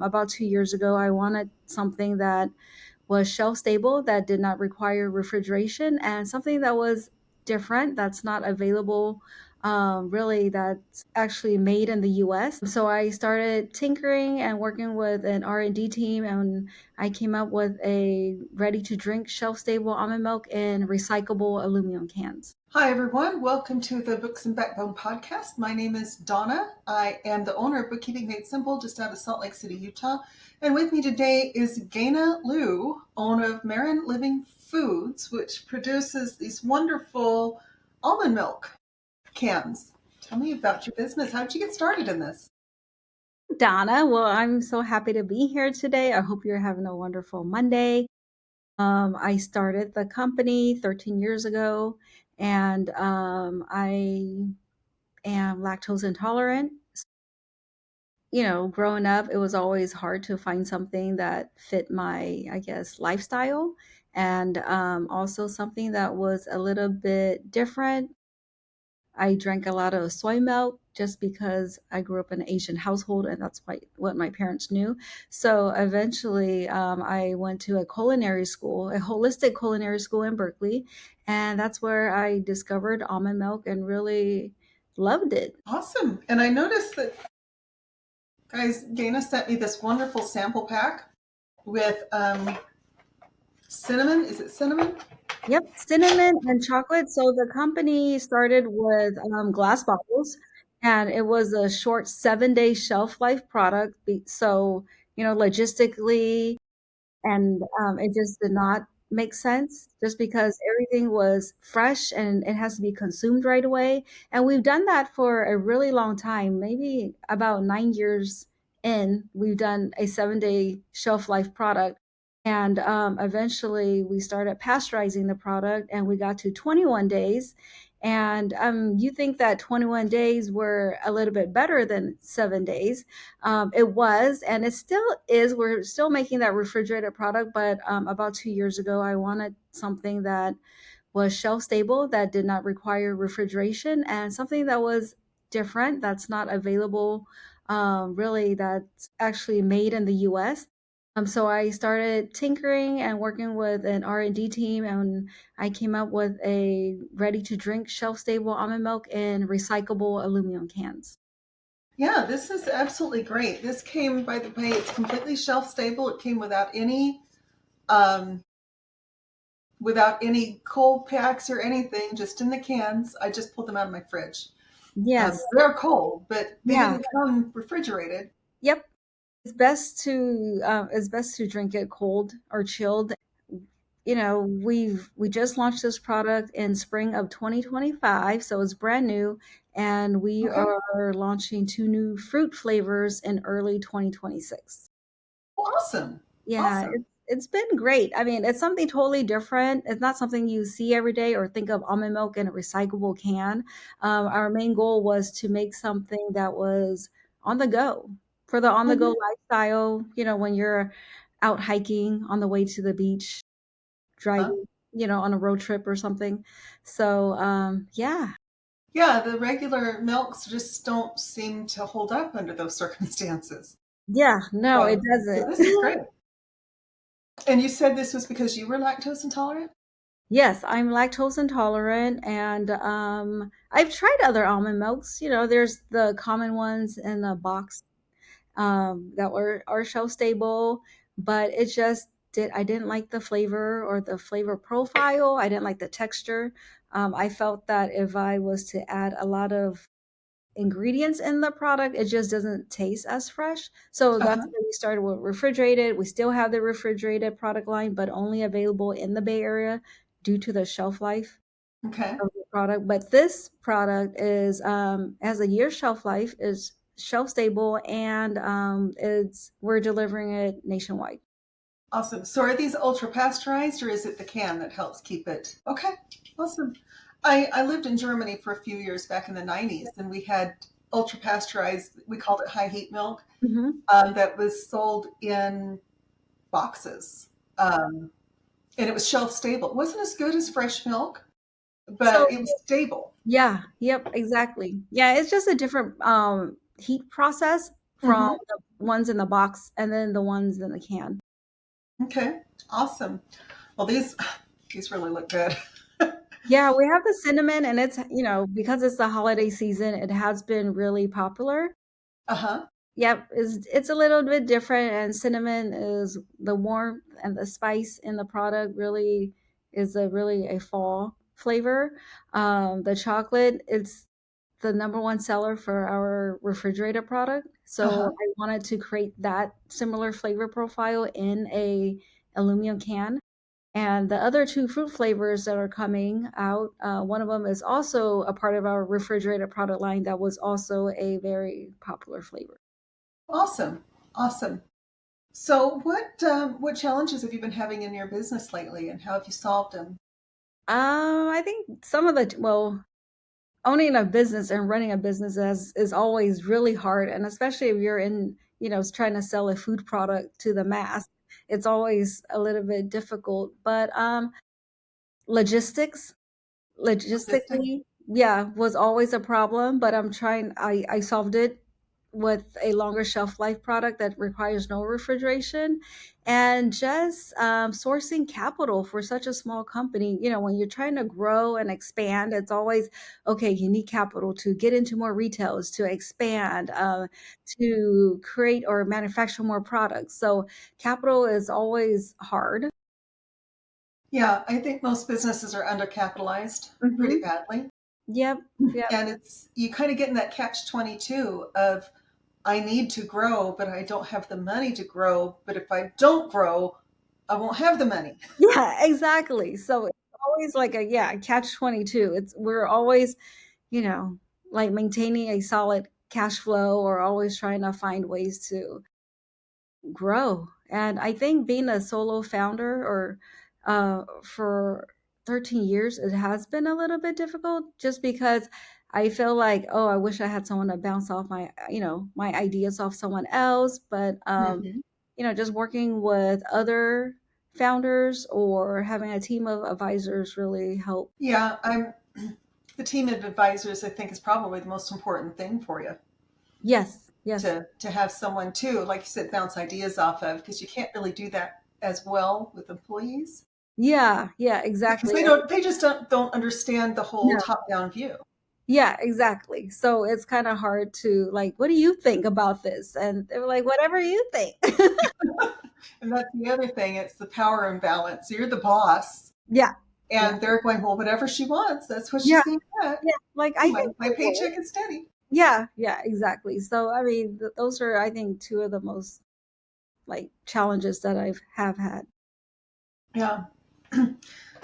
About 2 years ago, I wanted something that was shelf stable, that did not require refrigeration, and something that was different, that's not available really, that's actually made in the US. So I started tinkering and working with an R&D team, and I came up with a ready to drink shelf stable almond milk in recyclable aluminum cans. Hi, everyone. Welcome to the Books and Backbone podcast. My name is Donna. I am the owner of Bookkeeping Made Simple just out of Salt Lake City, Utah. And with me today is Gaena Lu, owner of Marin Living Foods, which produces these wonderful almond milk cans. Tell me about your business. How did you get started in this? Donna, well, I'm so happy to be here today. I hope you're having a wonderful Monday. I started the company 13 years ago, and I am lactose intolerant. Growing up, it was always hard to find something that fit my, I guess, lifestyle, and also something that was a little bit different. I drank a lot of soy milk just because I grew up in an Asian household, and that's what my parents knew. So eventually, I went to a culinary school, a holistic culinary school in Berkeley, and that's where I discovered almond milk and really loved it. Awesome. And I noticed that, guys, Gaena sent me this wonderful sample pack with cinnamon. Is it cinnamon? Yep, cinnamon and chocolate. So the company started with glass bottles, and it was a short 7-day shelf life product. So, logistically, and it just did not make sense just because everything was fresh and it has to be consumed right away. And we've done that for a really long time, maybe about 9 years in. We've done a 7-day shelf life product. And eventually we started pasteurizing the product, and we got to 21 days. And you think that 21 days were a little bit better than 7 days. It was, and it still is. We're still making that refrigerated product, but about 2 years ago, I wanted something that was shelf stable, that did not require refrigeration, and something that was different, that's not available really, that's actually made in the US. So I started tinkering and working with an R&D team, and I came up with a ready to drink shelf stable almond milk in recyclable aluminum cans. Yeah, this is absolutely great. This came, by the way, it's completely shelf stable. It came um, without any cold packs or anything, just in the cans. I just pulled them out of my fridge. Yes. They're cold, but they Yeah. didn't come refrigerated. Yep. It's best to drink it cold or chilled. We just launched this product in spring of 2025, so it's brand new, and we Okay, are launching two new fruit flavors in early 2026. awesome, Yeah, awesome. it's been great. I mean, it's something totally different. It's not something you see every day or think of almond milk in a recyclable can. Our main goal was to make something that was on the go, for the on the go Mhm. lifestyle, when you're out hiking on the way to the beach, Huh? driving, on a road trip or something. So, yeah. Yeah, the regular milks just don't seem to hold up under those circumstances. Yeah, no, it So doesn't. this is great. And you said this was because you were lactose intolerant? Yes, I'm lactose intolerant, and I've tried other almond milks. There's the common ones in the box that are shelf stable, but it just did. I didn't like the flavor or the flavor profile. I didn't like the texture. I felt that if I was to add a lot of ingredients in the product, it just doesn't taste as fresh. So that's Uh-huh. where we started with refrigerated. We still have the refrigerated product line, but only available in the Bay Area due to the shelf life Okay. of the product. But this product is has a year shelf life, is shelf stable, and it's we're delivering it nationwide. Awesome. So are these ultra pasteurized or is it the can that helps keep it? Okay. Awesome. I lived in Germany for a few years back in the 90s and we had ultra pasteurized, we called it high heat milk, Hmm. that was sold in boxes. And it was shelf stable. It wasn't as good as fresh milk, So but it was stable. yeah, yep, exactly. Yeah, it's just a different heat process from Hmm. the ones in the box and then the ones in the can. Okay, awesome. Well, these really look good. Yeah, we have the cinnamon and it's, because it's the holiday season, it has been really popular. Uh-huh. Yep, it's a little bit different, and cinnamon is the warmth and the spice in the product really is a fall flavor. The chocolate, it's the number one seller for our refrigerated product. So Uh-huh. I wanted to create that similar flavor profile in a aluminum can. And the other two fruit flavors that are coming out, one of them is also a part of our refrigerated product line that was also a very popular flavor. Awesome. Awesome. So what challenges have you been having in your business lately and how have you solved them? I think some of the well, owning a business and running a business is always really hard, and especially if you're in, trying to sell a food product to the mass, it's always a little bit difficult. But logistics, Logistic? logistically, yeah, was always a problem, but I solved it with a longer shelf life product that requires no refrigeration and just sourcing capital for such a small company. When you're trying to grow and expand, it's always okay, you need capital to get into more retails, to expand, to create or manufacture more products. So capital is always hard. Yeah, I think most businesses are undercapitalized pretty Hmm. badly. Yep. Yep. And it's you kind of get in that catch 22 of I need to grow, but I don't have the money to grow. But if I don't grow, I won't have the money. Yeah, exactly. So it's always like a catch 22. We're always, you know, like maintaining a solid cash flow or always trying to find ways to grow. And I think being a solo founder or for 13 years, it has been a little bit difficult just because I feel like, oh, I wish I had someone to bounce off my ideas off someone else. But Hmm. just working with other founders or having a team of advisors really help. Yeah, I'm the team of advisors, I think, is probably the most important thing for you Yes, yes. to have someone too, like you said, bounce ideas off of, because you can't really do that as well with employees Yeah, yeah, because exactly. they just don't understand the whole No. top down view. Yeah, exactly. So it's kind of hard to like, what do you think about this? And they were like, whatever you think. And that's the other thing, it's the power imbalance. You're the boss, Yeah, yeah, and they're going, well, whatever she wants, that's what she's yeah, going to get. yeah. Like I think My it will. paycheck is steady. Yeah, yeah, exactly. So I mean, those are I think two of the most like challenges that I've have had. Yeah.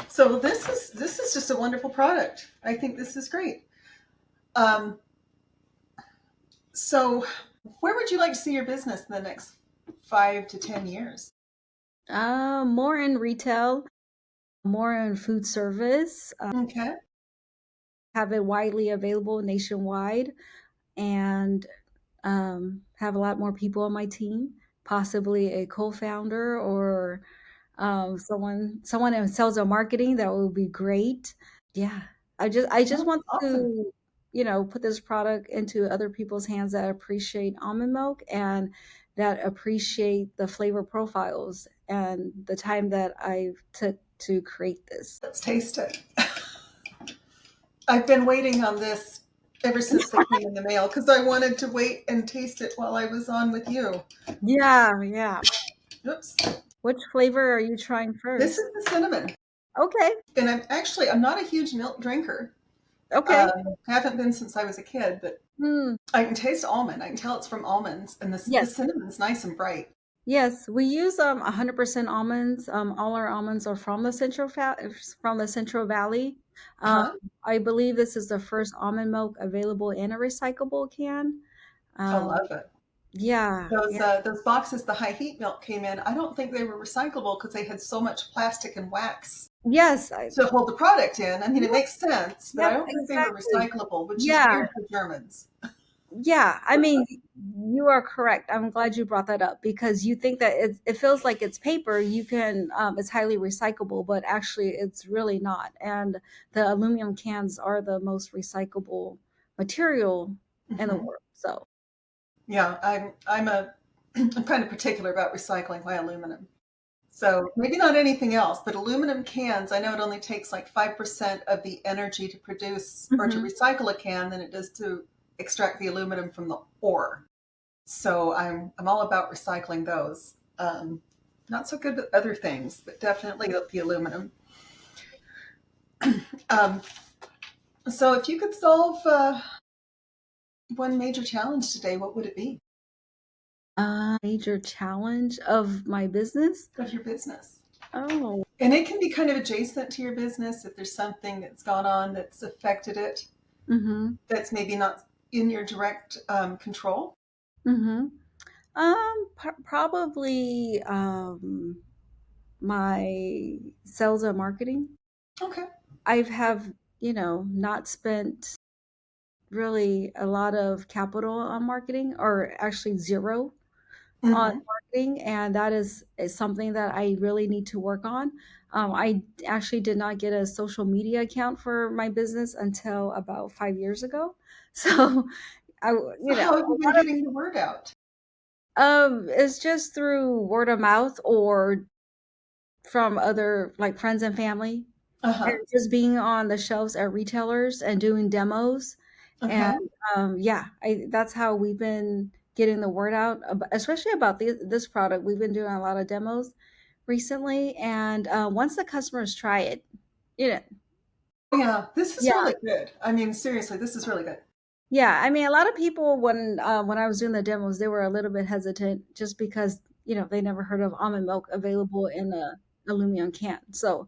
So this is just a wonderful product. I think this is great. Um, so where would you like to see your business in the next 5 to 10 years? More in retail, more in food service, Okay. have it widely available nationwide, and have a lot more people on my team, possibly a co-founder or someone in sales or marketing. That would be great. Yeah, I just Oh, want awesome. to put this product into other people's hands that appreciate almond milk and that appreciate the flavor profiles and the time that I took to create this. Let's taste it. I've been waiting on this ever since they came in the mail because I wanted to wait and taste it while I was on with you. Yeah, yeah. Oops. Which flavor are you trying This first? is the cinnamon. Okay, And I'm not a huge milk drinker. okay. Haven't been since I was a kid, but Hmm. I can taste almond. I can tell it's from almonds, and the Yes. cinnamon's nice and bright. Yes, we use 100% almonds. All our almonds are from the Central Valley. Um, Huh? I believe this is the first almond milk available in a recyclable can. I Um, love it. yeah, yeah. Those boxes the high heat milk came in. I don't think they were recyclable because they had so much plastic and wax Yes, to hold the product in. I mean, it yep, makes sense, but I yep, don't think they were exactly. recyclable, which is Yeah, weird for Germans. yeah. I mean, you are correct. I'm glad you brought that up because you think that it feels like it's paper. It's highly recyclable, but actually it's really not. And the aluminum cans are the most recyclable material in the Hmm. world. So, Yeah, I'm a I'm kind of particular about recycling my aluminum. So maybe not anything else, but aluminum cans, I know it only takes like 5% of the energy to produce or to Mhm. recycle a can than it does to extract the aluminum from the ore. So I'm all about recycling those. Not so good with other things, but definitely the aluminum. Um, so if you could solve one major challenge today, what would it be Major challenge of my business? of your business? Oh. And it can be kind of adjacent to your business if there's something that's gone on that's affected it, Mhm. that's maybe not in your direct control. Mhm. Probably, my sales and marketing. Okay. I've have, not spent really a lot of capital on marketing, or actually 0 on Hmm. marketing, and that is something that I really need to work on. I actually did not get a social media account for my business until about 5 years ago. So, So how have you been getting the word out? it's just through word of mouth or from other, like, friends and family, and Uh-huh. just being on the shelves at retailers and doing demos, and, Uh-huh. yeah, I that's how we've been getting the word out, especially about this product. We've been doing a lot of demos recently, and, once the customers try it, you know Yeah, this is yeah, really good. I mean, seriously, this is really good. yeah, I mean, a lot of people, when I was doing the demos, they were a little bit hesitant just because, they never heard of almond milk available in a aluminum can, so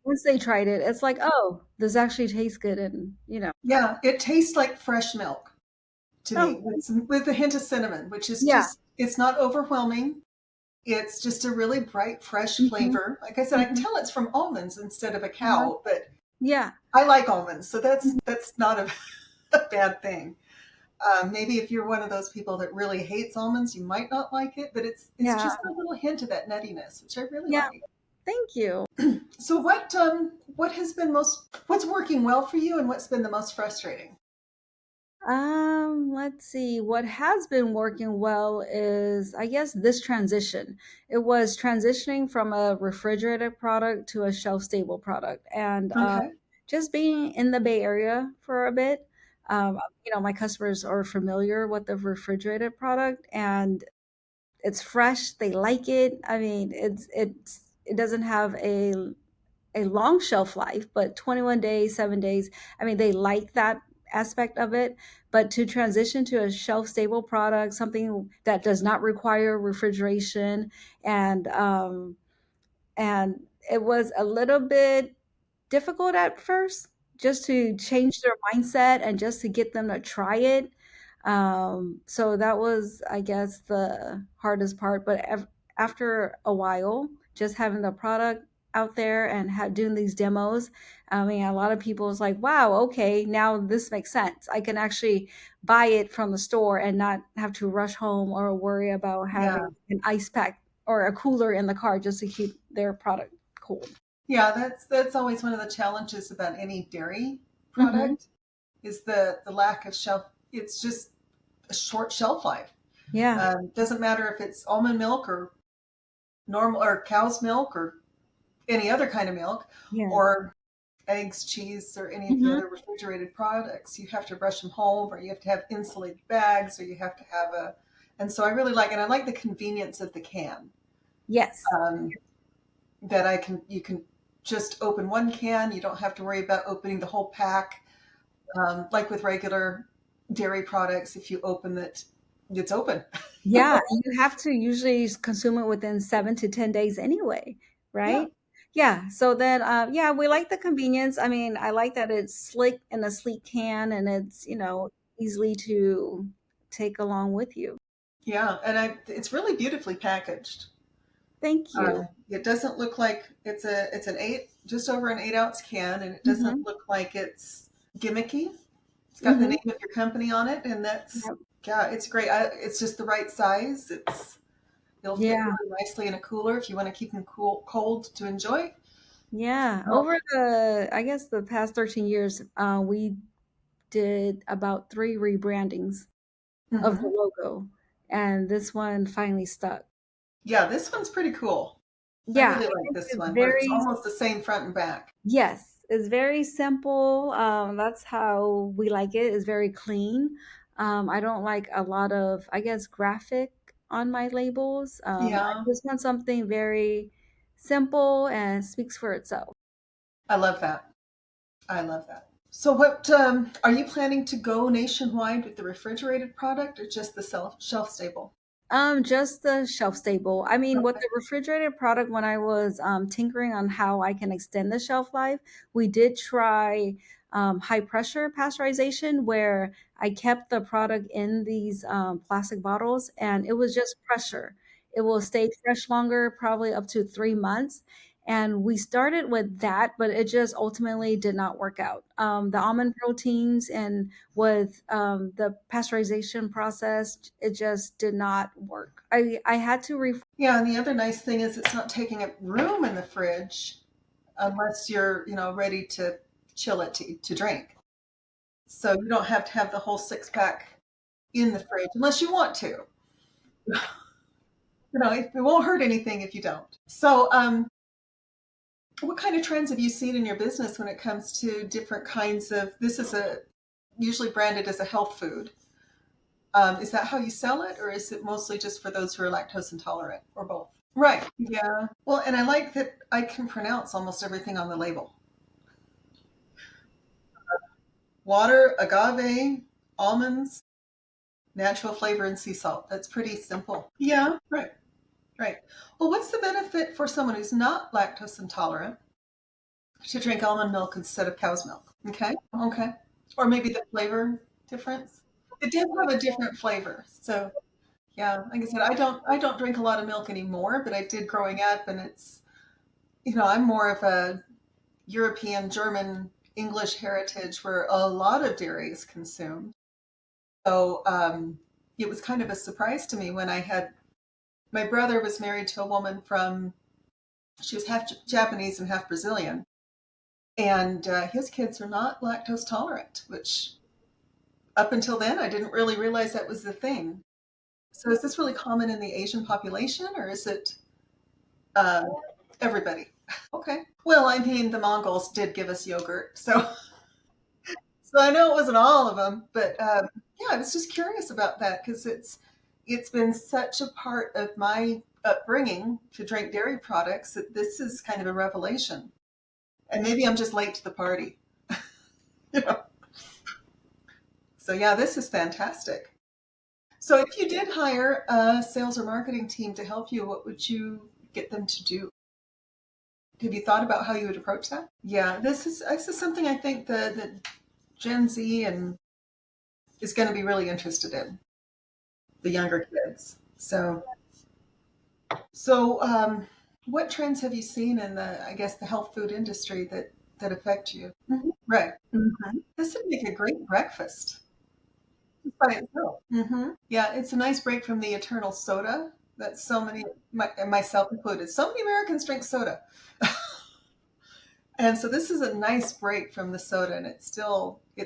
once they tried it, it's like, "Oh, this actually tastes good," and, Yeah, it tastes like fresh milk to "Oh, me with a hint of cinnamon, which is yeah, just, it's not overwhelming. It's just a really bright, fresh mhm, flavor. Like I said, I can mhm, tell it's from almonds instead of a uh-huh, cow, but yeah, I like almonds, so mhm, that's not a, a bad thing. Maybe if you're one of those people that really hates almonds, you might not like it, but it's yeah, just a little hint of that nuttiness, which I really yeah, like. thank you." So what has been what's working well for you and what's been the most frustrating? Let's see. What has been working well is, I guess, this transition. It was transitioning from a refrigerated product to a shelf-stable product, and Okay. just being in the Bay Area for a bit. My customers are familiar with the refrigerated product, and it's fresh. They like it. I mean, it doesn't have a long shelf life, but 21 days, 7 days. I mean, they like that aspect of it. But to transition to a shelf stable product, something that does not require refrigeration, and and it was a little bit difficult at first, just to change their mindset and just to get them to try it. So that was, I guess, the hardest part. But after a while, just having the product out there and doing these demos, I mean, a lot of people was like, "Wow, okay, now this makes sense. I can actually buy it from the store and not have to rush home or worry about Yeah. having an ice pack or a cooler in the car just to keep their product cold." Yeah, that's always one of the challenges about any dairy Mhm. product is the lack of shelf. It's just a short shelf life. Yeah. Doesn't matter if it's almond milk or normal or cow's milk or any other kind of milk Yeah. or eggs, cheese, or any of the Mhm. other refrigerated products. You have to rush them home, or you have to have insulated bags, or you have to have a. And so I really like, and I like the convenience of the can. Yes. Um, that you can just open one can. You don't have to worry about opening the whole pack. Like with regular dairy products, if you open it, it's open. Yeah, and you have to usually consume it within 7 to 10 days anyway, Yeah, right? Yeah, so then, yeah, we like the convenience. I mean, I like that it's slick in a sleek can, and it's, easily to take along with you. yeah, and it's really beautifully packaged. Thank you. It doesn't look like it's an just over an 8 ounce can, and it doesn't Mhm. look like it's gimmicky. It's got the Mhm. name of your company on it, and Yep. yeah, it's great. It's just the right size. It'll fit Yeah. really nicely in a cooler if you want to keep them cold to enjoy. Yeah. Oh, Over I guess the past 13 years, we did about 3 rebrandings. of the Hmm. logo, and this one finally stuck. Yeah, this one's pretty cool. I Yeah, really I like think this it's one, where it's very almost the same front and back. yes, it's very simple, that's how we like it, it's very clean. I don't like a lot of, I guess, graphic on my labels. I Yeah, just want something very simple and speaks for itself. I love that. I love that. So, what are you planning to go nationwide with the refrigerated product or just the shelf stable? Just the shelf stable. I mean, with the refrigerated product, when I was tinkering on how I can extend the shelf life, we did try high pressure pasteurization where I kept the product in these plastic bottles and it was just pressure. It will stay fresh longer, probably up to 3 months. And we started with that, but it just ultimately did not work out. The almond proteins and with the pasteurization process, it just did not work. I had to Yeah, and the other nice thing is it's not taking up room in the fridge unless you're, ready to chill it to drink. So you don't have to have the whole six pack in the fridge unless you want to. It won't hurt anything if you don't. So, what kind of trends have you seen in your business when it comes to different kinds of? This is a usually branded as a health food. Is that how you sell it, or is it mostly just for those who are lactose intolerant, or both? Right. Yeah. Well, and I like that I can pronounce almost everything on the label. Water, agave, almonds, natural flavor, and sea salt. That's pretty simple. Yeah. Right. Right. Well, what's the benefit for someone who's not lactose intolerant to drink almond milk instead of cow's milk? Okay. Okay. Or maybe the flavor difference. It did have a different flavor. So yeah, like I said, I don't drink a lot of milk anymore, but I did growing up, and it's I'm more of a European, German, English heritage where a lot of dairy is consumed. So it was kind of a surprise to me when I had my brother was married to a woman from she was half Japanese and half Brazilian, and his kids are not lactose tolerant, which up until then I didn't really realize that was the thing. So is this really common in the Asian population, or is it uh, everybody? Okay. Well, I mean, the Mongols did give us yogurt, so I know it wasn't all of them, but yeah, I was just curious about that because it's been such a part of my upbringing to drink dairy products that this is kind of a revelation. And maybe I'm just late to the party. You know? So yeah, this is fantastic. So if you did hire a sales or marketing team to help you, what would you get them to do? Have you thought about how you would approach that? Yeah, this is something I think the Gen Z and is going to be really interested in the younger kids. So, what trends have you seen in I guess, the health food industry that affect you? Right. This would make a great breakfast by itself. Yeah, it's a nice break from the eternal soda that so many, and myself included, so many Americans drink soda. And so this is a nice break from the soda, and it's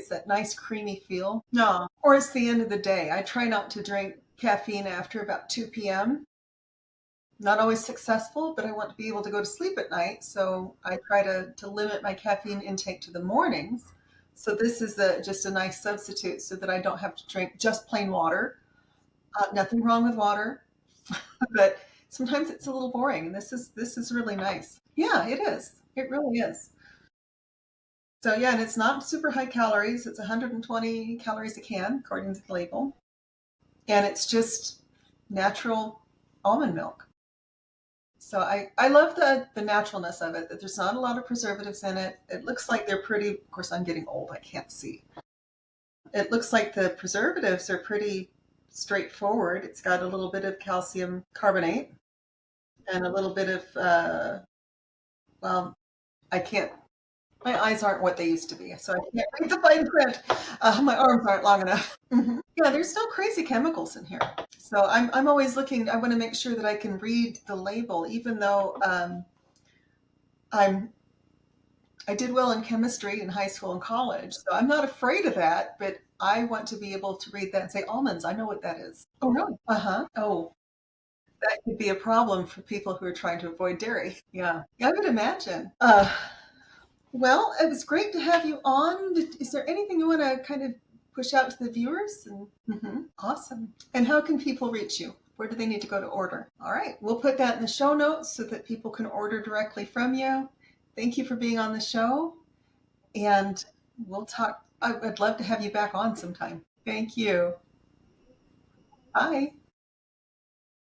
that nice creamy feel. No, or it's the end of the day. I try not to drink caffeine after about 2 p.m. Not always successful, but I want to be able to go to sleep at night. So I try to limit my caffeine intake to the mornings. So this is just a nice substitute so that I don't have to drink just plain water. Nothing wrong with water, but sometimes it's a little boring. And this is really nice. Yeah, it is. It really is. So yeah, and it's not super high calories. It's 120 calories a can, according to the label. And it's just natural almond milk. So I love the naturalness of it, that there's not a lot of preservatives in it. It looks like they're pretty, of course, I'm getting old, I can't see. It looks like the preservatives are pretty straightforward. It's got a little bit of calcium carbonate and a little bit of, well, I can't, my eyes aren't what they used to be, so I can't read the fine print. My arms aren't long enough. Yeah, there's no crazy chemicals in here. So I'm always looking, I want to make sure that I can read the label, even though I did well in chemistry in high school and college, so I'm not afraid of that. But I want to be able to read that and say almonds. I know what that is. Oh, no. Uh huh. Oh, that could be a problem for people who are trying to avoid dairy. Yeah, I would imagine. Well, it was great to have you on. Is there anything you want to kind of push out to the viewers? Awesome. And how can people reach you? Where do they need to go to order? All right, we'll put that in the show notes so that people can order directly from you. Thank you for being on the show, and we'll talk. I'd love to have you back on sometime. Thank you. Bye.